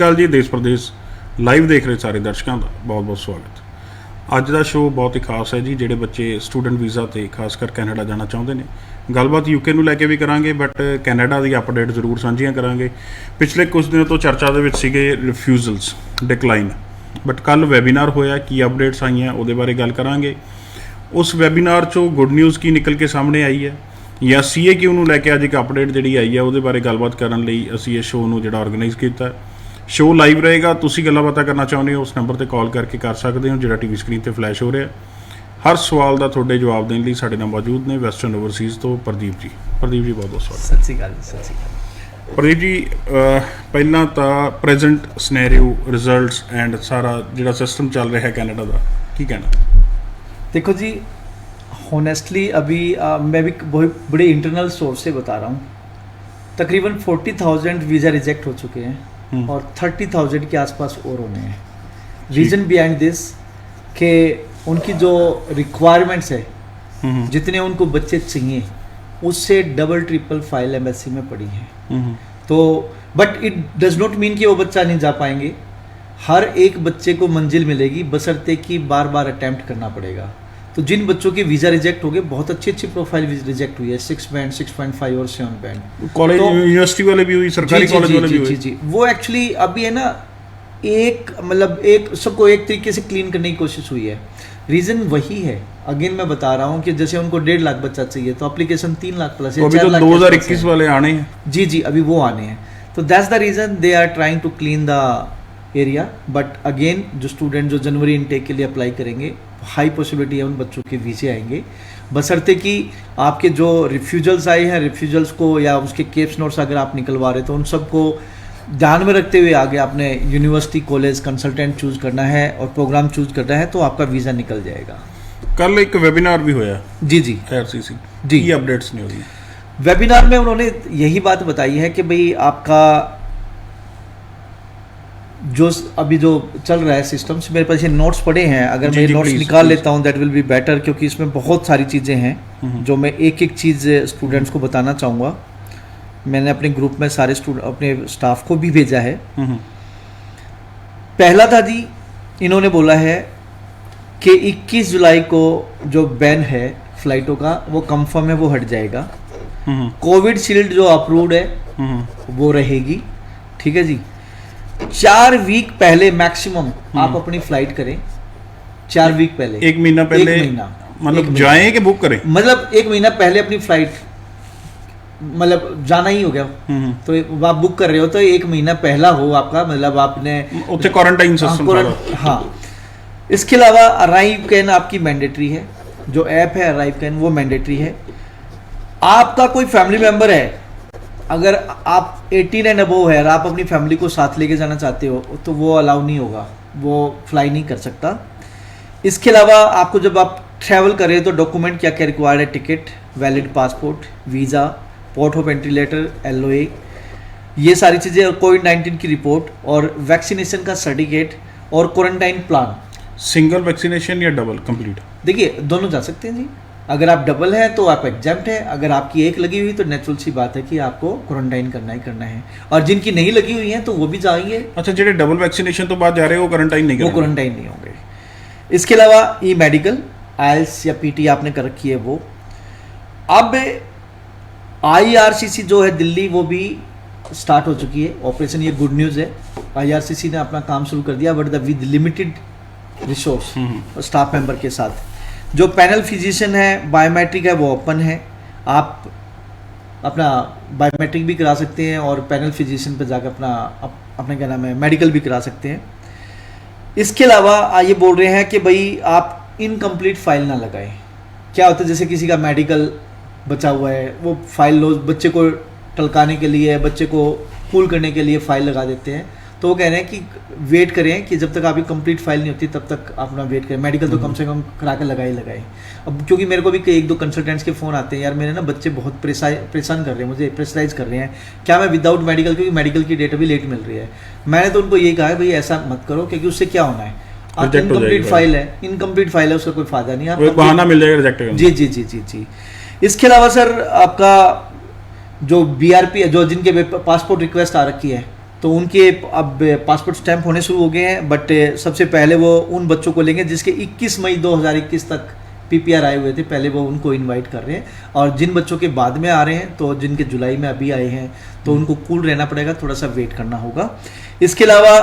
ਕੱਲ ਜੀ ਦੇਸ਼ ਪ੍ਰਦੇਸ਼ ਲਾਈਵ ਦੇਖ ਰਹੇ ਸਾਰੇ ਦਰਸ਼ਕਾਂ ਦਾ ਬਹੁਤ ਬਹੁਤ ਸਵਾਗਤ। ਅੱਜ ਦਾ ਸ਼ੋਅ ਬਹੁਤ ਹੀ ਖਾਸ ਹੈ ਜੀ। ਜਿਹੜੇ ਬੱਚੇ ਸਟੂਡੈਂਟ ਵੀਜ਼ਾ ਤੇ ਖਾਸ ਕਰ ਕੈਨੇਡਾ ਜਾਣਾ ਚਾਹੁੰਦੇ ਨੇ, ਗੱਲਬਾਤ ਯੂਕੇ ਨੂੰ ਲੈ ਕੇ ਵੀ ਕਰਾਂਗੇ, ਬਟ ਕੈਨੇਡਾ ਦੀ ਅਪਡੇਟ ਜ਼ਰੂਰ ਸਾਂਝੀਆਂ ਕਰਾਂਗੇ। ਪਿਛਲੇ ਕੁਝ ਦਿਨਾਂ ਤੋਂ ਚਰਚਾ ਦੇ ਵਿੱਚ ਸੀਗੇ ਰਿਫਿਊਜ਼ਲਸ ਡਿਕਲਾਈਨ, ਬਟ ਕੱਲ ਵੈਬੀਨਾਰ ਹੋਇਆ, ਕੀ ਅਪਡੇਟਸ ਆਈਆਂ ਉਹਦੇ ਬਾਰੇ ਗੱਲ ਕਰਾਂਗੇ। ਉਸ ਵੈਬੀਨਾਰ 'ਚੋਂ ਗੁੱਡ ਨਿਊਜ਼ ਕੀ ਨਿਕਲ ਕੇ ਸਾਹਮਣੇ ਆਈ ਹੈ, ਜਾਂ CAQ ਨੂੰ ਲੈ ਕੇ ਅੱਜ ਇੱਕ ਅਪਡੇਟ ਜਿਹੜੀ ਆਈ ਹੈ ਉਹਦੇ ਬਾਰੇ ਗੱਲਬਾਤ ਕਰਨ ਲਈ ਅਸੀਂ ਇਹ ਸ਼ੋਅ ਨੂੰ ਜਿਹੜਾ ਆਰਗੇਨਾਈਜ਼ ਕੀਤਾ। ਸ਼ੋਅ ਲਾਈਵ ਰਹੇਗਾ, ਤੁਸੀਂ ਗੱਲਾਂ ਬਾਤਾਂ ਕਰਨਾ ਚਾਹੁੰਦੇ ਹੋ ਉਸ ਨੰਬਰ 'ਤੇ ਕਾਲ ਕਰਕੇ ਕਰ ਸਕਦੇ ਹੋ ਜਿਹੜਾ TV ਸਕਰੀਨ 'ਤੇ ਫਲੈਸ਼ ਹੋ ਰਿਹਾ। ਹਰ ਸਵਾਲ ਦਾ ਤੁਹਾਡੇ ਜਵਾਬ ਦੇਣ ਲਈ ਸਾਡੇ ਨਾਲ ਮੌਜੂਦ ਨੇ ਵੈਸਟਰਨ ਓਵਰਸੀਜ਼ ਤੋਂ ਪ੍ਰਦੀਪ ਜੀ। ਪ੍ਰਦੀਪ ਜੀ ਬਹੁਤ ਬਹੁਤ ਸਵਾਗਤ। ਸਤਿ ਸ਼੍ਰੀ ਅਕਾਲ ਜੀ। ਸਤਿ ਸ਼੍ਰੀ ਅਕਾਲ ਪ੍ਰਦੀਪ ਜੀ, ਪਹਿਲਾਂ ਤਾਂ ਪ੍ਰੈਜ਼ੈਂਟ ਸਿਨੈਰੀਓ, ਰਿਜ਼ਲਟਸ ਐਂਡ ਸਾਰਾ ਜਿਹੜਾ ਸਿਸਟਮ ਚੱਲ ਰਿਹਾ ਹੈ ਕੈਨੇਡਾ ਦਾ, ਕੀ ਕਹਿਣਾ? देखो जी, होनेस्टली अभी मैं भी बहुत बड़े इंटरनल सोर्स से बता रहा हूँ। तकरीबन 40,000 वीज़ा रिजेक्ट हो चुके हैं और 30,000 के आसपास और होने हैं। रीज़न बिहाइंड दिस कि उनकी जो रिक्वायरमेंट्स है, जितने उनको बच्चे चाहिए उससे डबल ट्रिपल फाइल एम्बेसी में पड़ी है। तो but it does not mean कि वो बच्चा नहीं जा पाएंगे। हर एक बच्चे को मंजिल मिलेगी, बशर्ते कि बार बार अटैम्प्ट करना पड़ेगा। तो जिन बच्चों के वीज़ा रिजेक्ट हो गए, बहुत अच्छी अच्छी प्रोफाइल रिजेक्ट हुई है, 6 बैंड, 6.5 और 7 बैंड। कॉलेज यूनिवर्सिटी वाले भी हुई, सरकारी कॉलेज वाले भी हुई। जी, वो एक्चुअली अभी है ना, एक मतलब एक सबको एक तरीके से क्लीन करने की कोशिश हुई है। रीज़न वही है, अगेन मैं बता रहा हूँ कि जैसे उनको 1.5 लाख बच्चा चाहिए तो एप्लीकेशन 3 लाख प्लस है। अभी तो 2021 वाले आने हैं। जी, अभी वो आने हैं। तो that's the reason they are trying to clean the area. But again जो स्टूडेंट जो जनवरी इनटेक के लिए अप्लाई करेंगे, हाई पॉसिबिलिटी है उन बच्चों के वीज़े आएंगे, बशर्ते कि आपके जो रिफ्यूजल्स आए हैं, रिफ्यूजल्स को या उसके केप्स नोट्स अगर आप निकलवा रहे तो उन सबको ध्यान में रखते हुए आगे आपने यूनिवर्सिटी, कॉलेज, कंसल्टेंट चूज़ करना है और प्रोग्राम चूज़ करना है, तो आपका वीज़ा निकल जाएगा। कल एक वेबिनार भी होया जी IRCC जी, ये अपडेट्स नहीं होगी। वेबिनार में उन्होंने यही बात बताई है कि भाई आपका जो अभी जो चल रहा है सिस्टम्स, मेरे पास ये नोट्स पड़े हैं, अगर मैं नोट्स निकाल लेता हूँ दैट विल बी बेटर, क्योंकि इसमें बहुत सारी चीज़ें हैं जो मैं एक एक चीज़ स्टूडेंट्स को बताना चाहूँगा। मैंने अपने ग्रुप में सारे अपने स्टाफ को भी भेजा है। पहला था जी, इन्होंने बोला है कि 21 जुलाई को जो बैन है फ्लाइटों का वो कंफर्म है, वो हट जाएगा। कोविड शील्ड जो अप्रूव्ड है वो रहेगी, ठीक है जी। 4 वीक पहले मैक्सिमम आप अपनी फ्लाइट करें, 4 वीक पहले, 1 महीना पहले, 1 महीना मतलब जाएं कि बुक करें, मतलब 1 महीना पहले अपनी फ्लाइट, मतलब जाना ही हो गया तो आप बुक कर रहे हो तो 1 महीना पहला हो आपका, मतलब आपने उत्थे क्वारंटाइन सिस्टम। हाँ, इसके अलावा अराइव कैन आपकी मैंडेटरी है, जो ऐप है अराइव कैन वो मैंडेटरी है। आपका कोई फैमिली मेंबर है, अगर आप 18 एंड अबोव है और आप अपनी फैमिली को साथ लेके जाना चाहते हो तो वो अलाउ नहीं होगा, वो फ्लाई नहीं कर सकता। इसके अलावा आपको जब आप ट्रैवल कर रहे हो तो डॉक्यूमेंट क्या क्या रिक्वायर्ड है, ticket, valid passport, visa, port of entry letter, LOA, ये सारी चीज़ें, कोविड-19 की रिपोर्ट और वैक्सीनेशन का सर्टिफिकेट और क्वारंटाइन प्लान। सिंगल वैक्सीनेशन या डबल कंप्लीट? देखिए दोनों जा सकते हैं जी। अगर आप डबल है तो आप एग्जेम्प्ट है, अगर आपकी एक लगी हुई तो नेचुरल सी बात है कि आपको क्वारंटाइन करना ही करना है, और जिनकी नहीं लगी हुई है तो वो भी जाएंगे। अच्छा, जो डबल वैक्सीनेशन तो बाद जा रहे हो क्वारंटाइन नहीं, वो क्वारंटाइन नहीं होंगे। इसके अलावा मेडिकल, IELTS या PT आपने कर रखी है वो। अब IRCC जो है दिल्ली, वो भी स्टार्ट हो चुकी है ऑपरेशन, ये गुड न्यूज़ है। IRCC ने अपना काम शुरू कर दिया, but with limited resource staff member के साथ। जो पैनल फिजिशियन है, बायोमेट्रिक है, वो ओपन है, आप अपना बायोमेट्रिक भी करा सकते हैं और पैनल फिजिशियन पर जाकर अपना क्या नाम है मेडिकल भी करा सकते हैं। इसके अलावा ये बोल रहे हैं कि भाई आप इनकम्प्लीट फाइल ना लगाएं। क्या होता है, जैसे किसी का मेडिकल बचा हुआ है, वो फाइल लो, बच्चे को टलकाने के लिए, बच्चे को कूल करने के लिए फाइल लगा देते हैं, तो वो कह रहे हैं कि वेट करें कि जब तक आपकी कंप्लीट फाइल नहीं होती तब तक अपना वेट करें। मेडिकल तो कम से कम करा कर लगाए। अब क्योंकि मेरे को भी 1-2 कंसल्टेंट्स के फ़ोन आते हैं, यार मेरे ना बच्चे बहुत परेशान कर रहे हैं, मुझे प्रेशराइज कर रहे हैं, क्या मैं विदाउट मेडिकल, क्योंकि मेडिकल की डेट अभी लेट मिल रही है। मैंने तो उनको यही कहा है भाई ऐसा मत करो, क्योंकि उससे क्या होना है, इनकम्प्लीट फाइल है, उसका कोई फायदा नहीं है, बहाना मिल जाएगा रिजेक्ट करने। जी। इसके अलावा सर आपका जो BRP है, जो जिनके पासपोर्ट रिक्वेस्ट आ रखी है तो उनके अब पासपोर्ट स्टैंप होने शुरू हो गए हैं, बट सबसे पहले वो उन बच्चों को लेंगे जिसके 21 मई 2021 तक पीपीआर आए हुए थे, पहले वो उनको इनवाइट कर रहे हैं। और जिन बच्चों के बाद में आ रहे हैं, तो जिनके जुलाई में अभी आए हैं, तो उनको कूल रहना पड़ेगा, थोड़ा सा वेट करना होगा। इसके अलावा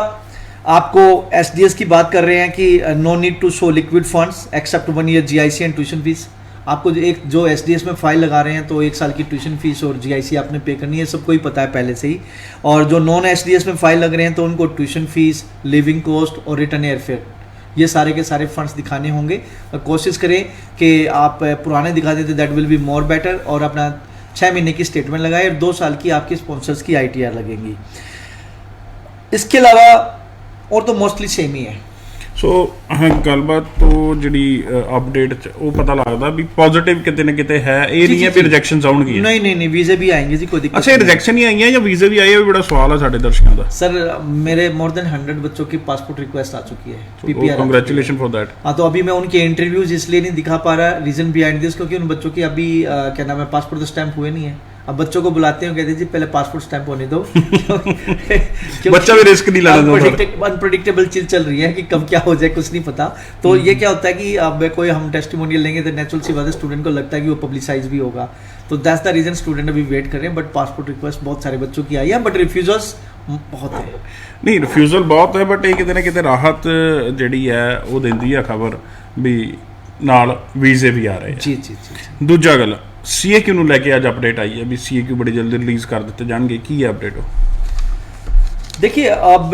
आपको एसडीएस की बात कर रहे हैं कि no need to show liquid funds except 1 year GIC and tuition fees. आपको जो एसडीएस में फाइल लगा रहे हैं, तो 1 साल की ट्यूशन फीस और जीआईसी आपने पे करनी है, सबको ही पता है पहले से ही। और जो नॉन एसडीएस में फाइल लग रहे हैं, तो उनको ट्यूशन फीस, लिविंग कॉस्ट और रिटर्न एयरफेयर, ये सारे के सारे फंड्स दिखाने होंगे। और कोशिश करें कि आप पुराने दिखा देते, that will be more better. और अपना 6 महीने की स्टेटमेंट लगाए और 2 साल की आपकी स्पॉन्सर्स की आईटीआर लगेंगी। इसके अलावा और तो मोस्टली सेम ही है। ਸੋ ਗੱਲਬਾਤ ਤੋਂ ਜਿਹੜੀ ਅਪਡੇਟ ਚ ਉਹ ਪਤਾ ਲੱਗਦਾ ਵੀ ਪੋਜ਼ਿਟਿਵ ਕਿਤੇ ਨਾ ਕਿਤੇ ਹੈ, ਇਹ ਨਹੀਂ ਹੈ ਵੀ ਰਿਜੈਕਸ਼ਨਸ ਆਉਣਗੀਆਂ। नहीं वीजे भी आएंगे जी, कोई दिक्कत ਅੱਛਾ, ਇਹ ਰਿਜੈਕਸ਼ਨ ਹੀ ਆਈਆਂ ਜਾਂ ਵੀਜ਼ੇ ਵੀ ਆਏ? ਉਹ ਵੀ ਬੜਾ ਸਵਾਲ ਹੈ ਸਾਡੇ ਦਰਸ਼ਕਾਂ ਦਾ। सर मेरे मोर देन 100 बच्चों की पासपोर्ट रिक्वेस्ट आ चुकी है, पीपीआर। Congratulation for that. हाँ, तो अभी मैं उनके इंटरव्यूज इसलिए नहीं दिखा पा रहा, रीजन बिहाइंड दिस, क्योंकि उन बच्चों की अभी क्या नाम है, पासपोर्ट स्टैंप हुए नहीं है। अब बच्चों को बुलाते हैं, कहते हैं जी पहले पासपोर्ट स्टैंप होने दो। बच्चा भी रिस्क नहीं लेना, अनप्रेडिक्टेबल चीज चल रही है कि कब क्या हो जाए, कुछ नहीं पता। तो ये क्या होता है कि अब कोई हम टेस्टिमोनियल लेंगे तो नेचुरल सी बात है, स्टूडेंट को लगता है कि वो पब्लिसाइज भी होगा। तो दैट्स द रीजन स्टूडेंट अभी वेट कर रहे हैं। बट पासपोर्ट रिक्वेस्ट बहुत सारे बच्चों की आई है, बट रिफ्यूजर्स बहुत है। ਨਹੀਂ, ਰਿਫਿਊਜ਼ਲ ਬਹੁਤ ਹੈ, ਬਟ ਇਹ ਕਿਤੇ ਨਾ ਕਿਤੇ ਰਾਹਤ ਜਿਹੜੀ ਹੈ ਉਹ ਦਿੰਦੀ ਹੈ ਖਬਰ ਵੀ ਨਾਲ ਵੀਜ਼ੇ ਵੀ ਆ ਰਹੇ ਆ। ਜੀ ਜੀ ਜੀ। ਦੂਜਾ ਗੱਲ, ਸੀਏਕਿਊ ਨੂੰ ਲੈ ਕੇ ਅੱਜ ਅਪਡੇਟ ਆਈ ਹੈ ਵੀ ਸੀਏਕਿਊ ਬੜੀ ਜਲਦੀ ਰਿਲੀਜ਼ ਕਰ ਦਿੱਤੇ ਜਾਣਗੇ। ਕੀ ਹੈ ਅਪਡੇਟ? देखिए, अब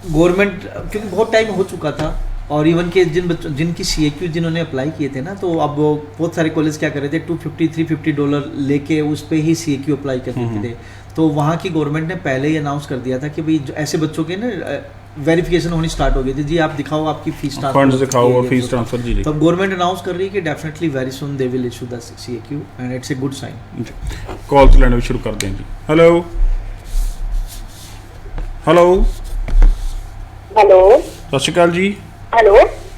गवर्नमेंट, क्योंकि बहुत टाइम हो चुका था, और इवन के जिन बच्चों जिनकी सीएक्यू जिन्होंने अप्लाई किए थे ना, तो अब वो बहुत सारे कॉलेज क्या कर रहे थे, $250-350 लेके उस पर ही सीएक्यू अप्लाई करते थे। तो वहाँ की गवर्नमेंट ने पहले ही अनाउंस कर दिया था कि भाई ऐसे बच्चों के ना वेरिफिकेशन होनी स्टार्ट हो गई थी, जी आप दिखाओ आपकी फीस ट्रांसफर, फंड्स दिखाओ और फीस ट्रांसफर। जी जी। तो अब गवर्नमेंट अनाउंस कर रही है कि definitely very soon they will issue the CAQ and it's a good sign. Calls लेना भी शुरू कर दें जी। हेलो हेलो हेलो, सत श्री अकाल जी। हेलो,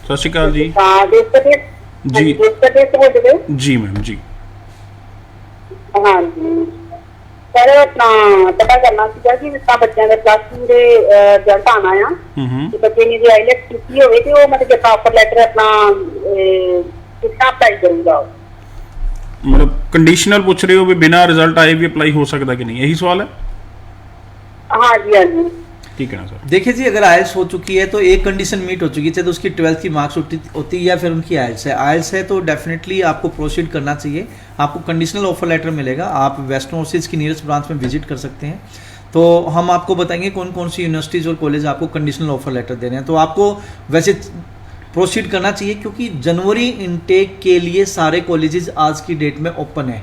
सत श्री अकाल जी। हाँ, देश प्रदेश जी। देश प्रदेश से बोल रहे हो? जी मैम जी। हाँ जी सर, अपना पता करना सीगा कि जिस बच्चों के +2 ਦੇ ਰਿਜ਼ਲਟ ਆਣਾ ਆ, ਤੇ ਬੱਚੇ ਨੇ ਜੇ ਆਈਲੈਟਸ ਕੀਤੀ ਹੋਵੇ ਤੇ ਉਹ ਮਤਲਬ ਕਿ ਆਫਰ ਲੈਟਰ ਆਪਣਾ ਕਿੱਦਾਂ ਅਪਲਾਈ ਕਰੂਗਾ? मतलब कंडीशनल पूछ रहे हो भी बिना रिजल्ट आए भी अप्लाई हो सकता कि नहीं, यही सवाल है? हाँ जी, हाँ जी। ठीक है ना सर। देखिए जी, अगर आयल्स हो चुकी है तो एक कंडीशन मीट हो चुकी है, चाहे तो उसकी 12th की मार्क्स होती है या फिर उनकी आयल्स है। आयल्स है तो डेफिनेटली आपको प्रोसीड करना चाहिए, आपको कंडीशनल ऑफर लेटर मिलेगा। आप वेस्टर्न ओवरसीज की नियरेस्ट ब्रांच में विजिट कर सकते हैं, तो हम आपको बताएंगे कौन कौन सी यूनिवर्सिटीज़ और कॉलेज आपको कंडीशनल ऑफर लेटर दे रहे हैं। तो आपको वैसे प्रोसीड करना चाहिए, क्योंकि जनवरी इनटेक के लिए सारे कॉलेजेस आज की डेट में ओपन है,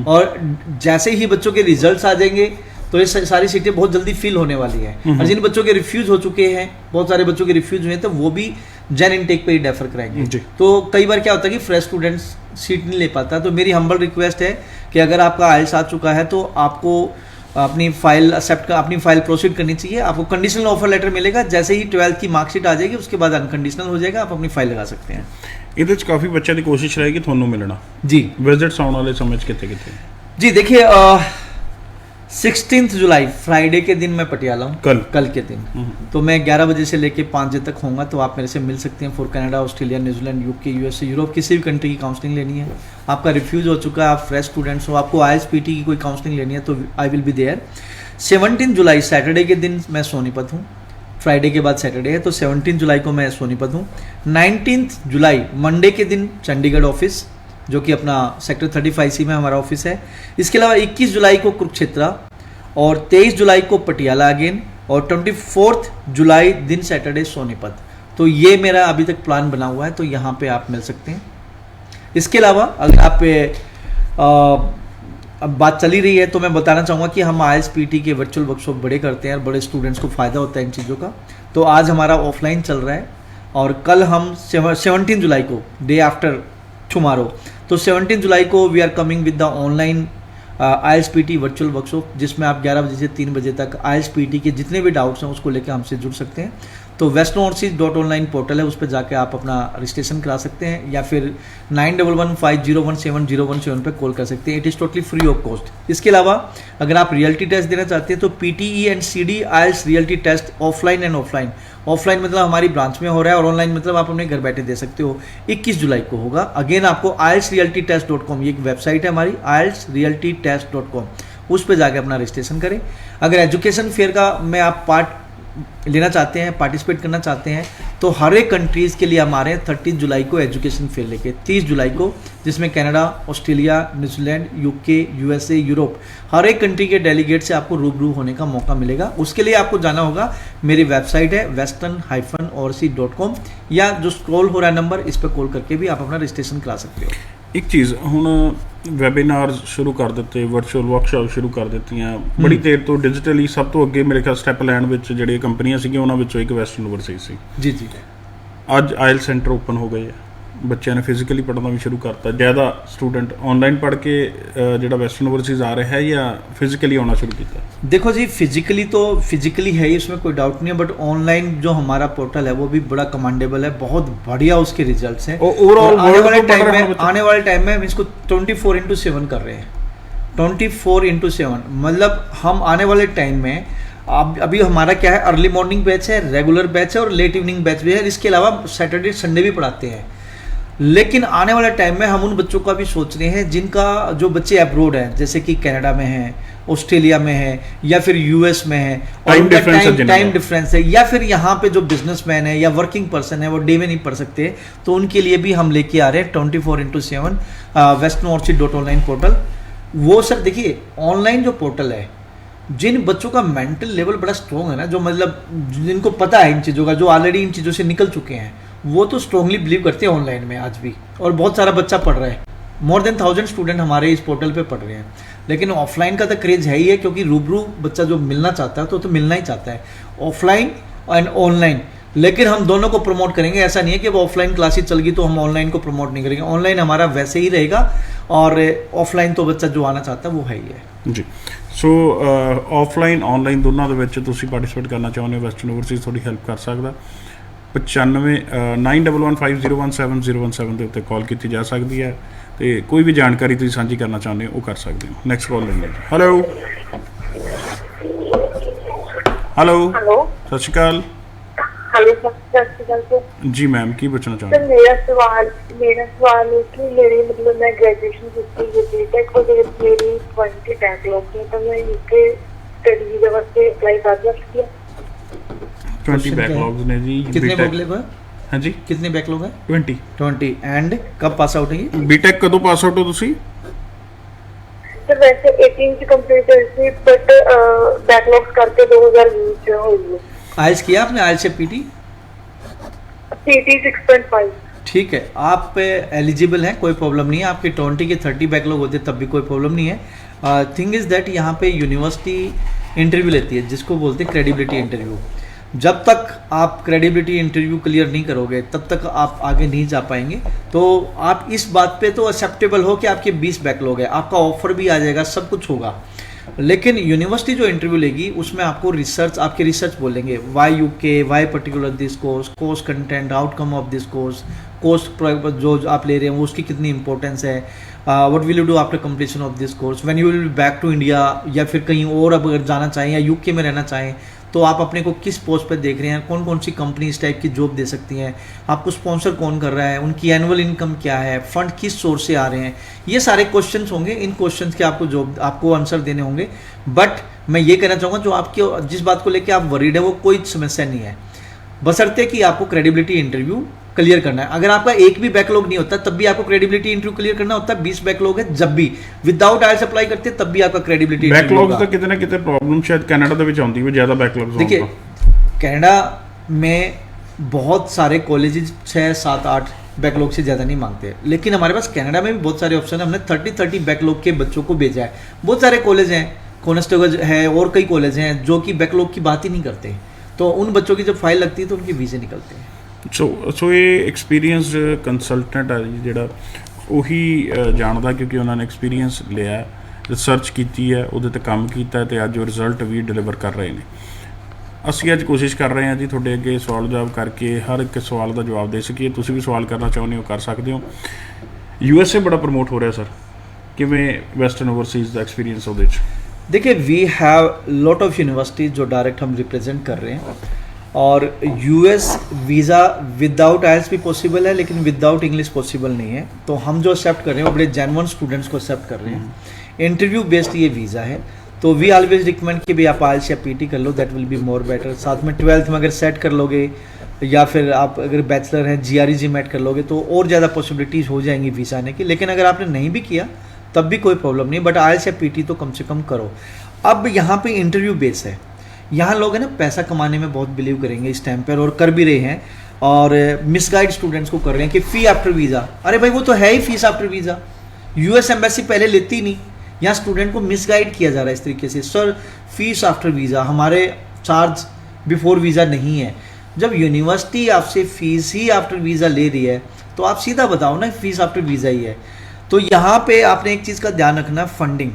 और जैसे ही बच्चों के रिजल्ट्स आ जाएंगे तो ये सारी सीटें बहुत जल्दी फिल होने वाली है। और जिन बच्चों के रिफ्यूज हो चुके हैं, बहुत सारे बच्चों के रिफ्यूज हुए हैं, तो वो भी जन इनटेक पे ही डेफर कराएंगे। तो कई बार क्या होता है कि फ्रेश स्टूडेंट्स सीट नहीं ले पाता। तो मेरी हम्बल रिक्वेस्ट है कि अगर आपका आइल्स आ चुका है तो आपको अपनी फाइल अपनी फाइल प्रोसीड करनी चाहिए। आपको कंडीशनल ऑफर लेटर मिलेगा, जैसे ही 12th की मार्कशीट आ जाएगी उसके बाद अनकंडीशनल हो जाएगा, आप अपनी फाइल लगा सकते हैं। ਇਹਦੇ ਚ ਕਾਫੀ ਬੱਚਿਆਂ ਦੀ ਕੋਸ਼ਿਸ਼ ਰਹੇਗੀ ਤੁਹਾਨੂੰ ਮਿਲਣਾ जी ਵਿਜ਼ਿਟਸ ਆਉਣ ਵਾਲੇ ਸਮੇਂ 'ਚ ਕਿੱਥੇ ਕਿੱਥੇ? जी देखिए, 16 जुलाई फ्राइडे के दिन मैं पटियाला हूँ, कल के दिन। तो मैं 11 बजे से लेके 5 बजे तक होऊंगा, तो आप मेरे से मिल सकते हैं for Canada, Australia, New Zealand, UK, USA, Europe, किसी भी कंट्री की काउंसलिंग लेनी है। आपका रिफ्यूज हो चुका है, आप फ्रेश स्टूडेंट्स हो, आपको IELTS-PT की कोई काउंसलिंग लेनी है, तो आई विल बी देयर। 17 जुलाई सैटरडे के दिन मैं सोनीपत हूँ, फ्राइडे के बाद सैटरडे है, तो 17 जुलाई को मैं सोनीपत हूँ। 19 जुलाई मंडे के दिन चंडीगढ़ ऑफिस, जो कि अपना सेक्टर 35C में हमारा ऑफिस है। इसके अलावा 21 जुलाई को कुरुक्षेत्र, और 23 जुलाई को पटियाला अगेन, और 24 जुलाई दिन सैटरडे सोनीपत। तो ये मेरा अभी तक प्लान बना हुआ है, तो यहाँ पे आप मिल सकते हैं। इसके अलावा अगर आप अब बात चली रही है तो मैं बताना चाहूँगा कि हम IELTS-PT के वर्चुअल वर्कशॉप बड़े करते हैं और बड़े स्टूडेंट्स को फ़ायदा होता है इन चीज़ों का। तो आज हमारा ऑफलाइन चल रहा है, और कल हम 17 जुलाई को, डे आफ्टर टुमारो, तो 17 जुलाई को we are coming with the online IELTS PT virtual workshop, जिसमें आप 11 बजे से 3 बजे तक IELTS PT के जितने भी डाउट्स हैं उसको लेकर हमसे जुड़ सकते हैं। तो westernOverseas.online पोर्टल है, उस पर जाके आप अपना रजिस्ट्रेशन करा सकते हैं, या फिर 9115017017 पे कॉल कर सकते हैं। It is totally free of cost. इसके अलावा अगर आप रियलिटी टेस्ट देना चाहते हैं तो PTE and CD IELTS reality test offline and offline, offline मतलब हमारी ब्रांच में हो रहा है और ऑनलाइन मतलब आप अपने घर बैठे दे सकते हो। 21 जुलाई को होगा। अगेन आपको IELTSrealitytest.com, ये एक वेबसाइट है हमारी, IELTSrealitytest.com, उस पर जाके अपना रजिस्ट्रेशन करें। अगर एजुकेशन फेयर का में आप पार्ट लेना चाहते हैं, पार्टिसिपेट करना चाहते हैं, तो हर एक कंट्रीज़ के लिए हमारे 30 जुलाई को एजुकेशन फेयर लेके, 30 जुलाई को, जिसमें Canada, Australia, New Zealand, UK, USA, Europe, हर एक कंट्री के डेलीगेट से आपको रूबरू होने का मौका मिलेगा। उसके लिए आपको जाना होगा, मेरी वेबसाइट है western-overseas.com, या जो स्क्रॉल हो रहा है नंबर, इस पर कॉल करके भी आप अपना रजिस्ट्रेशन करा सकते हो। ਇੱਕ ਚੀਜ਼ ਹੁਣ ਵੈਬੀਨਾਰ ਸ਼ੁਰੂ ਕਰ ਦਿੱਤੇ, ਵਰਚੁਅਲ ਵਰਕਸ਼ਾਪ ਸ਼ੁਰੂ ਕਰ ਦਿੱਤੀਆਂ, ਬੜੀ ਦੇਰ ਤੋਂ ਡਿਜੀਟਲੀ ਸਭ ਤੋਂ ਅੱਗੇ ਮੇਰੇ ਖਿਆਲ ਸਟੈਪ ਲੈਣ ਵਿੱਚ ਜਿਹੜੀਆਂ ਕੰਪਨੀਆਂ ਸੀਗੀਆਂ ਉਹਨਾਂ ਵਿੱਚੋਂ ਇੱਕ ਵੈਸਟਰਨ ਓਵਰਸੀਜ਼ ਸੀ। ਜੀ ਜੀ। ਅੱਜ IELTS ਸੈਂਟਰ ਓਪਨ ਹੋ ਗਏ ਆ, ਬੱਚਿਆਂ ਨੇ ਫਿਜ਼ੀਕਲੀ ਪੜ੍ਹਨਾ ਵੀ ਸ਼ੁਰੂ ਕਰਤਾ। ਜ਼ਿਆਦਾ ਸਟੂਡੈਂਟ ਆਨਲਾइन पढ़ के ਜਿਹੜਾ ਵੈਸਟਰਨ ਓਵਰਸੀਜ਼ आ रहा है या फिजिकली आना शुरू किया? देखो जी, फिजिकली है ही, इसमें कोई डाउट नहीं है, बट ऑनलाइन जो हमारा पोर्टल है वो भी बड़ा कमांडेबल है, बहुत बढ़िया उसके रिजल्ट्स हैं। ओवरऑल आने वाले टाइम में हम इसको 24/7 कर रहे हैं, 24/7। मतलब हम आने वाले टाइम में, अब अभी हमारा क्या है, अर्ली मॉर्निंग बैच है, रेगुलर बैच है और लेट इवनिंग बैच भी है। इसके अलावा सैटरडे संडे भी पढ़ाते हैं। लेकिन आने वाले टाइम में हम उन बच्चों का भी सोच रहे हैं जिनका, जो बच्चे अब्रोड हैं, जैसे कि कनाडा में हैं, ऑस्ट्रेलिया में है, या फिर US में है, और टाइम डिफरेंस है, या फिर यहाँ पे जो बिजनेसमैन है या वर्किंग पर्सन है वो डे में नहीं पढ़ सकते, तो उनके लिए भी हम लेके आ रहे हैं 24/7 westernOverseas.online पोर्टल। वो सर देखिए, ऑनलाइन जो पोर्टल है, जिन बच्चों का मेंटल लेवल बड़ा स्ट्रॉन्ग है ना, जो मतलब जिनको पता है इन चीज़ों का, जो ऑलरेडी इन चीज़ों से निकल चुके हैं, वो तो स्ट्रांगली बिलीव करते हैं ऑनलाइन में आज भी, और बहुत सारा बच्चा पढ़ रहा है। मोर देन 1000 स्टूडेंट हमारे इस पोर्टल पे पढ़ रहे हैं। लेकिन ऑफलाइन का तो क्रेज है ही है, क्योंकि रूबरू बच्चा जो मिलना चाहता है तो मिलना ही चाहता है, ऑफलाइन एंड ऑनलाइन। लेकिन हम दोनों को प्रमोट करेंगे, ऐसा नहीं है कि वो ऑफलाइन क्लासेस चल गई तो हम ऑनलाइन को प्रमोट नहीं करेंगे। ऑनलाइन हमारा वैसे ही रहेगा, और ऑफलाइन तो बच्चा जो आना चाहता है वो है ही है जी। सो ऑफलाइन ऑनलाइन ਦੋਨਾਂ ਦੇ ਵਿੱਚ ਤੁਸੀਂ ਪਾਰਟਿਸਿਪੇਟ ਕਰਨਾ ਚਾਹੁੰਦੇ ਹੋ, ਵੈਸਟਰਨ ਓਵਰਸੀਜ਼ ਤੁਹਾਡੀ ਹੈਲਪ ਕਰ ਸਕਦਾ। 9591501717 ਦੇ ਉੱਤੇ ਕਾਲ ਕੀਤੀ ਜਾ ਸਕਦੀ ਹੈ, ਤੇ ਕੋਈ ਵੀ ਜਾਣਕਾਰੀ ਤੁਸੀਂ ਸਾਂਝੀ ਕਰਨਾ ਚਾਹੁੰਦੇ ਹੋ ਉਹ ਕਰ ਸਕਦੇ ਹੋ। ਨੈਕਸਟ ਕਾਲ ਲੈਂਦੇ ਜੀ। ਹੈਲੋ ਹੈਲੋ हेलो ਸਤਿ ਸ਼੍ਰੀ ਅਕਾਲ हेलो सर, सत श्री अकाल जी। मैम की पूछना सर। चाਹੁੰਦੇ? मेरा सवाल है कि मेरी मतलब मैं ग्रेजुएशन की बीटेक वगैरह मेरी 20 बैकलॉग है, तो मैं यूके स्टडी वीजा वास्ते अप्लाई कर सकती हूं। 20 बैकलॉग्स ने जी। कितने बैकलॉग है? हाँ जी, कितने बैकलॉग है? 20। एंड कब पास आउट है ये? बीटेक कदों पास आउट हो तुसी? सर वैसे 18 की कंप्लीट हुई थी, बट बैकलॉग्स करके 2020 में हुई है। आइल्स किया आपने? आइल्स से PT? PT 6.5। ठीक है, आप एलिजिबल हैं, कोई प्रॉब्लम नहीं है। आपके 20 के 30 बैकलॉग होते तब भी कोई प्रॉब्लम नहीं है। थिंग इज़ दैट यहाँ पे यूनिवर्सिटी इंटरव्यू लेती है, जिसको बोलते हैं क्रेडिबिलिटी इंटरव्यू। जब तक आप क्रेडिबिलिटी इंटरव्यू क्लियर नहीं करोगे तब तक आप आगे नहीं जा पाएंगे। तो आप इस बात पे तो एक्सेप्टेबल हो कि आपके 20 बैकलॉग है, आपका ऑफर भी आ जाएगा, सब कुछ होगा। लेकिन यूनिवर्सिटी जो इंटरव्यू लेगी उसमें आपको रिसर्च, आपके रिसर्च बोलेंगे, why UK, why particular this course content, outcome of this course जो आप ले रहे हैं वो उसकी कितनी इंपॉर्टेंस है, what will you do after completion of this course, when you will be back to India, या फिर कहीं और अब अगर जाना चाहें या UK में रहना चाहें तो आप अपने को किस पोस्ट पे देख रहे हैं, कौन कौन सी कंपनी इस टाइप की जॉब दे सकती हैं, आपको स्पॉन्सर कौन कर रहा है, उनकी एनुअल इनकम क्या है, फंड किस सोर्स से आ रहे हैं, ये सारे क्वेश्चंस होंगे। इन क्वेश्चंस के आपको आंसर देने होंगे। बट मैं ये कहना चाहूँगा, जो आपके जिस बात को लेकर आप वरीड है वो कोई समस्या नहीं है, बशर्ते कि आपको क्रेडिबिलिटी इंटरव्यू क्लियर करना है। अगर आपका एक भी बैकलॉग नहीं होता तब भी आपको क्रेडिबिलिटी इंटरव्यू क्लियर करना होता है। 20 बैकलॉग है जब भी विदाउट आइल्स अप्लाई करते तब भी आपका क्रेडिबिलिटी बैकलॉग्स तो कितने कितने प्रॉब्लम शायद कनाडा ਦੇ ਵਿੱਚ ਆਉਂਦੀ ਵੀ ਜ਼ਿਆਦਾ बैकलॉग्स। देखिए, कनाडा में बहुत सारे कॉलेजेस 6, 7, 8 बैकलॉग से ज़्यादा नहीं मांगते, लेकिन हमारे पास कनाडा में भी बहुत सारे ऑप्शन है। हमने 30 बैकलॉग के बच्चों को भेजा है। बहुत सारे कॉलेज हैं, कॉन्स्टेबल है और कई कॉलेज हैं जो कि बैकलॉग की बात ही नहीं करते, तो उन बच्चों की जब फाइल लगती है तो उनके वीज़े निकलते हैं। सो ये एक्सपीरियंसड कंसल्टेंट है जी, ਜਿਹੜਾ ਉਹੀ ਜਾਣਦਾ, ਕਿਉਂਕਿ ਉਹਨਾਂ ਨੇ ਐਕਸਪੀਰੀਅੰਸ ਲਿਆ ਰਿਸਰਚ ਕੀਤੀ ਹੈ, ਉਹਦੇ 'ਤੇ ਕੰਮ ਕੀਤਾ ਹੈ ਅਤੇ ਅੱਜ ਉਹ ਰਿਜ਼ਲਟ ਵੀ ਡਿਲੀਵਰ ਕਰ ਰਹੇ ਨੇ। ਅਸੀਂ ਅੱਜ ਕੋਸ਼ਿਸ਼ ਕਰ ਰਹੇ ਹਾਂ ਜੀ ਤੁਹਾਡੇ ਅੱਗੇ ਸਵਾਲ ਜਵਾਬ ਕਰਕੇ ਹਰ ਇੱਕ ਸਵਾਲ ਦਾ ਜਵਾਬ ਦੇ ਸਕੀਏ। ਤੁਸੀਂ ਵੀ ਸਵਾਲ ਕਰਨਾ ਚਾਹੁੰਦੇ ਹੋ ਕਰ ਸਕਦੇ ਹੋ। USA ਬੜਾ ਪ੍ਰਮੋਟ ਹੋ ਰਿਹਾ ਸਰ, ਕਿਵੇਂ ਵੈਸਟਰਨ ओवरसीज़ ਦਾ ਐਕਸਪੀਰੀਅੰਸ ਉਹਦੇ 'ਚ? देखिए we have lot of universities जो डायरेक्ट हम रिप्रेजेंट कर रहे हैं, और US वीज़ा विदाउट IELTS भी पॉसिबल है, लेकिन विदाउट इंग्लिश पॉसिबल नहीं है। तो हम जो एक्सेप्ट कर रहे हैं वो बड़े जेन्युइन स्टूडेंट्स को एक्सेप्ट कर रहे हैं। इंटरव्यू बेस्ड ये वीज़ा है, तो वी ऑलवेज रिकमेंड कि भाई आप IELTS या PT कर लो, that will be more better. साथ में 12th में अगर सेट कर लोगे या फिर आप अगर बैचलर हैं GRE GMAT कर लोगे तो और ज़्यादा पॉसिबिलिटीज़ हो जाएंगी वीज़ा आने की। लेकिन अगर आपने नहीं भी किया तब भी कोई प्रॉब्लम नहीं, बट IELTS या PT तो कम से कम करो। अब यहाँ पे इंटरव्यू बेस है, यहाँ लोग हैं ना पैसा कमाने में बहुत बिलीव करेंगे इस टाइम पर, और कर भी रहे हैं, और मिसगाइड स्टूडेंट्स को कर रहे हैं कि फ़ी आफ्टर वीज़ा। अरे भाई वो तो है ही fees after visa, US embassy पहले लेती ही नहीं। यहाँ स्टूडेंट को मिसगाइड किया जा रहा है इस तरीके से, सर फीस आफ्टर वीज़ा, हमारे चार्ज बिफोर वीज़ा नहीं है। जब यूनिवर्सिटी आपसे फ़ीस ही आफ्टर वीज़ा ले रही है तो आप सीधा बताओ ना फीस आफ्टर वीज़ा ही है। तो यहाँ पे आपने एक चीज़ का ध्यान रखना, फंडिंग।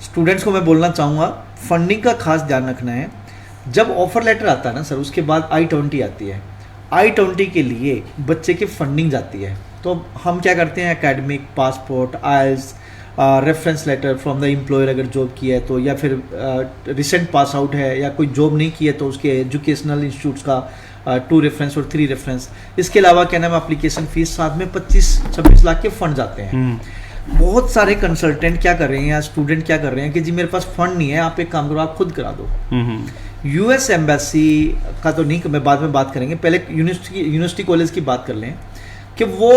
स्टूडेंट्स को मैं बोलना चाहूँगा फंडिंग का खास ध्यान रखना है। जब ऑफर लेटर आता है ना सर, उसके बाद I-20 आती है। I-20 के लिए बच्चे की फंडिंग जाती है। तो हम क्या करते हैं, academic, passport, IELTS, reference letter from the employer अगर जॉब की है तो, या फिर रिसेंट पास आउट है या कोई जॉब नहीं की है तो उसके एजुकेशनल इंस्टीट्यूट्स का 2 रेफरेंस और 3 रेफरेंस। इसके अलावा क्या नाम है, एप्लीकेशन फीस, साथ में 25-26 लाख के फंड जाते हैं। बहुत सारे कंसल्टेंट क्या कर रहे हैं या स्टूडेंट क्या कर रहे हैं कि जी मेरे पास फंड नहीं है, आप एक काम करो आप खुद करा दो। US एम्बेसी का तो नहीं, मैं बाद में बात करेंगे, पहले यूनिवर्सिटी कॉलेज की बात कर लें कि वो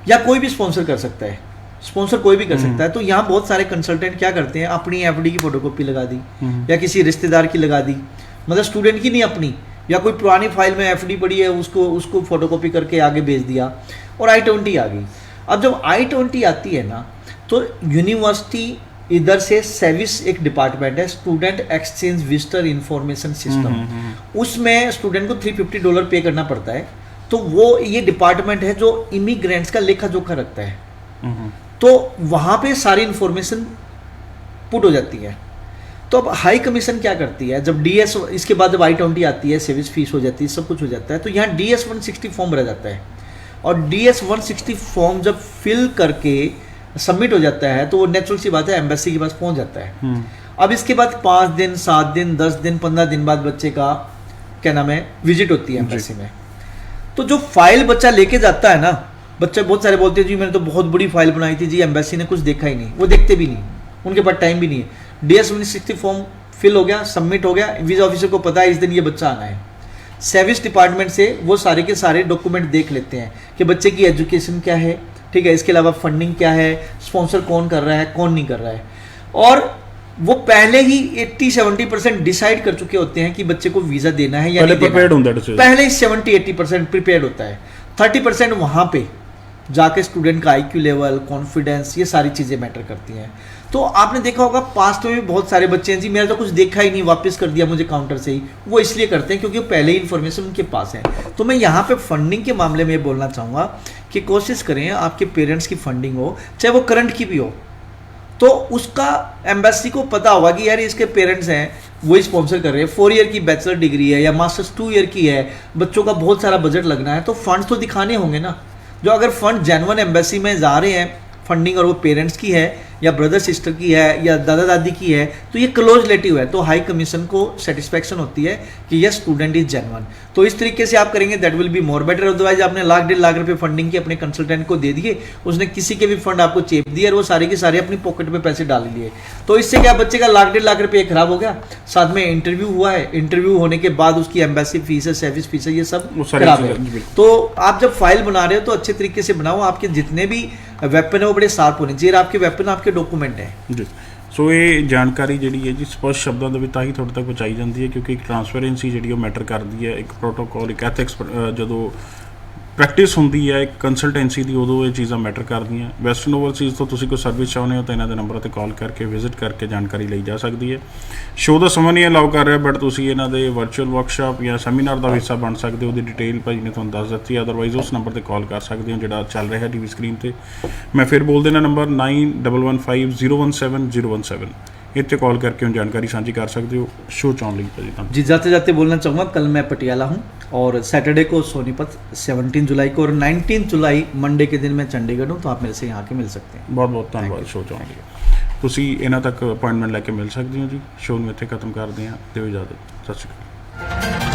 या कोई भी स्पॉन्सर कर सकता है, स्पॉन्सर कोई भी कर सकता है। तो यहाँ बहुत सारे कंसल्टेंट क्या करते हैं, अपनी FD की फोटोकॉपी लगा दी या किसी रिश्तेदार की लगा दी, मतलब स्टूडेंट की नहीं अपनी, या कोई पुरानी फाइल में FD पड़ी है उसको फोटोकॉपी करके आगे भेज दिया और I-20 आ गई। अब जब I-20 आती है ना तो यूनिवर्सिटी इधर से सर्विस एक डिपार्टमेंट है, student exchange visitor information system, उसमें स्टूडेंट को $350 पे करना पड़ता है। तो वो ये डिपार्टमेंट है जो इमिग्रेंट्स का लेखा जोखा रखता है। तो वहाँ पे सारी इंफॉर्मेशन पुट हो जाती है। तो अब हाई कमीशन क्या करती है, जब DS, इसके बाद जब I-20 आती है, सर्विस फीस हो जाती है, सब कुछ हो जाता है, तो यहाँ DS-160 फॉर्म भरा जाता है। और DS-160 फॉर्म जब फिल करके सबमिट हो जाता है तो वो नेचुरल सी बात है एम्बेसी के पास पहुंच जाता है। अब इसके बाद 5 दिन, 7 दिन, 10 दिन, 15 दिन बाद बच्चे का क्या नाम है विजिट होती है एम्बेसी में। तो जो फाइल बच्चा लेके जाता है ना, बच्चे बहुत सारे बोलते हैं जी मैंने तो बहुत बड़ी फाइल बनाई थी जी, एम्बेसी ने कुछ देखा ही नहीं, वो देखते भी नहीं, उनके पास टाइम भी नहीं है। DS-160 फॉर्म फिल हो गया, सबमिट हो गया, वीज़ा ऑफिसर को पता है इस दिन ये बच्चा आना है, सर्विस डिपार्टमेंट से वो सारे के सारे डॉक्यूमेंट देख लेते हैं कि बच्चे की एजुकेशन क्या है, ठीक है, इसके अलावा फंडिंग क्या है, स्पॉन्सर कौन कर रहा है, कौन नहीं कर रहा है, और वो पहले ही 80-70% डिसाइड कर चुके होते हैं कि बच्चे को वीज़ा देना है या नहीं देना। पहले ही 70-80% प्रिपेयर्ड होता है। 30% वहाँ पे जाके स्टूडेंट का IQ लेवल, कॉन्फिडेंस, ये सारी चीज़ें मैटर करती हैं। तो आपने देखा होगा पास्ट में भी बहुत सारे बच्चे हैं जी मेरा तो कुछ देखा ही नहीं, वापस कर दिया मुझे काउंटर से ही। वो इसलिए करते हैं क्योंकि पहले ही इन्फॉर्मेशन उनके पास है। तो मैं यहाँ पे फंडिंग के मामले में बोलना चाहूँगा कि कोशिश करें आपके पेरेंट्स की फंडिंग हो, चाहे वो करंट की भी हो, तो उसका एम्बेसी को पता होगा कि यार इसके पेरेंट्स हैं वही स्पॉन्सर कर रहे हैं, 4 ईयर की बैचलर डिग्री है या मास्टर्स 2 ईयर की है, बच्चों का बहुत सारा बजट लगना है, तो फंड्स तो दिखाने होंगे ना। जो अगर फंड जेन्युइन एम्बेसी में जा रहे हैं फंडिंग और वो पेरेंट्स की है या ब्रदर सिस्टर की है या दादा दादी की है, तो ये क्लोज रिलेटिव है, तो हाई कमीशन को सेटिस्फेक्शन होती है कि यस स्टूडेंट इज जेन्युइन। तो इस तरीके से आप करेंगे that will be more better. Otherwise आपने $1.5 लाख फंडिंग के अपने कंसल्टेंट को दे दिए, उसने किसी के भी फंड आपको चेप दिए और वो सारे के सारे अपनी पॉकेट में पैसे डाल लिए, तो इससे क्या बच्चे का $1.5 लाख खराब हो गया। साथ में इंटरव्यू हुआ है, इंटरव्यू होने के बाद उसकी एम्बेसी फीस है, सर्विस फीस है, ये सब खराब है। तो आप जब फाइल बना रहे हो तो अच्छे तरीके से बनाओ, आपके जितने भी वेपन है वो बड़े शार्प होने चाहिए, आपके वेपन आपके डॉक्यूमेंट है जी। सो ये जानकारी जी है जी स्पष्ट शब्दों के ਤਾਂ ਹੀ ਤੁਹਾਡੇ तक पहुँचाई जाती है, क्योंकि एक ट्रांसपेरेंसी जी मैटर करती है, एक प्रोटोकॉल, एक एथिक्स जो ਪ੍ਰੈਕਟਿਸ ਹੁੰਦੀ ਹੈ ਇੱਕ ਕੰਸਲਟੈਂਸੀ ਦੀ, ਉਦੋਂ ਇਹ ਚੀਜ਼ਾਂ ਮੈਟਰ ਕਰਦੀਆਂ। ਵੈਸਟਰਨ ਓਵਰਸੀਜ਼ ਤੋਂ ਤੁਸੀਂ ਕੋਈ ਸਰਵਿਸ ਚਾਹੁੰਦੇ ਹੋ ਤਾਂ ਇਹਨਾਂ ਦੇ ਨੰਬਰ 'ਤੇ ਕਾਲ ਕਰਕੇ ਵਿਜ਼ਿਟ ਕਰਕੇ ਜਾਣਕਾਰੀ ਲਈ ਜਾ ਸਕਦੀ ਹੈ। ਸ਼ੋਅ ਦਾ ਸਮਾਂ ਨਹੀਂ ਅਲਾਉ ਕਰ ਰਿਹਾ, ਬਟ ਤੁਸੀਂ ਇਹਨਾਂ ਦੇ ਵਰਚੁਅਲ ਵਰਕਸ਼ਾਪ ਜਾਂ ਸੈਮੀਨਾਰ ਦਾ ਹਿੱਸਾ ਬਣ ਸਕਦੇ ਹੋ। ਉਹਦੀ ਡਿਟੇਲ ਭਾਜੀ ਨੇ ਤੁਹਾਨੂੰ ਦੱਸ ਦਿੱਤੀ, ਅਦਰਵਾਈਜ਼ ਉਸ ਨੰਬਰ 'ਤੇ ਕਾਲ ਕਰ ਸਕਦੇ ਹੋ ਜਿਹੜਾ ਚੱਲ ਰਿਹਾ ਟੀਵੀ ਸਕਰੀਨ 'ਤੇ। ਮੈਂ ਫਿਰ ਬੋਲ ਦੇਣਾ ਨੰਬਰ 9115017017, ਇੱਥੇ ਕਾਲ ਕਰਕੇ ਹੁਣ ਜਾਣਕਾਰੀ ਸਾਂਝੀ ਕਰ ਸਕਦੇ ਹੋ ਸ਼ੋਅ ਚਾਉਣ ਲਈ ਭਾਜੀ। ਤੁਹਾਨੂੰ जी जाते जाते बोलना चाहूँगा, कल मैं पटियाला हूँ और सैटरडे को सोनीपत, 17 जुलाई को, और 19 जुलाई मंडे के दिन मैं चंडीगढ़ हूँ, तो आप मेरे से यहाँ के मिल सकते हैं। ਬਹੁਤ ਬਹੁਤ ਧੰਨਵਾਦ ਸ਼ੋਅ ਚਾਉਣ ਲਈ। ਤੁਸੀਂ ਇਹਨਾਂ ਤੱਕ ਅਪਾਇੰਟਮੈਂਟ ਲੈ ਕੇ ਮਿਲ ਸਕਦੇ ਹੋ ਜੀ। ਸ਼ੋਅ ਨੂੰ ਇੱਥੇ ਖਤਮ ਕਰਦੇ ਹਾਂ, ਦਿਓ ਇਜਾਜ਼ਤ, ਸਤਿ ਸ਼੍ਰੀ ਅਕਾਲ।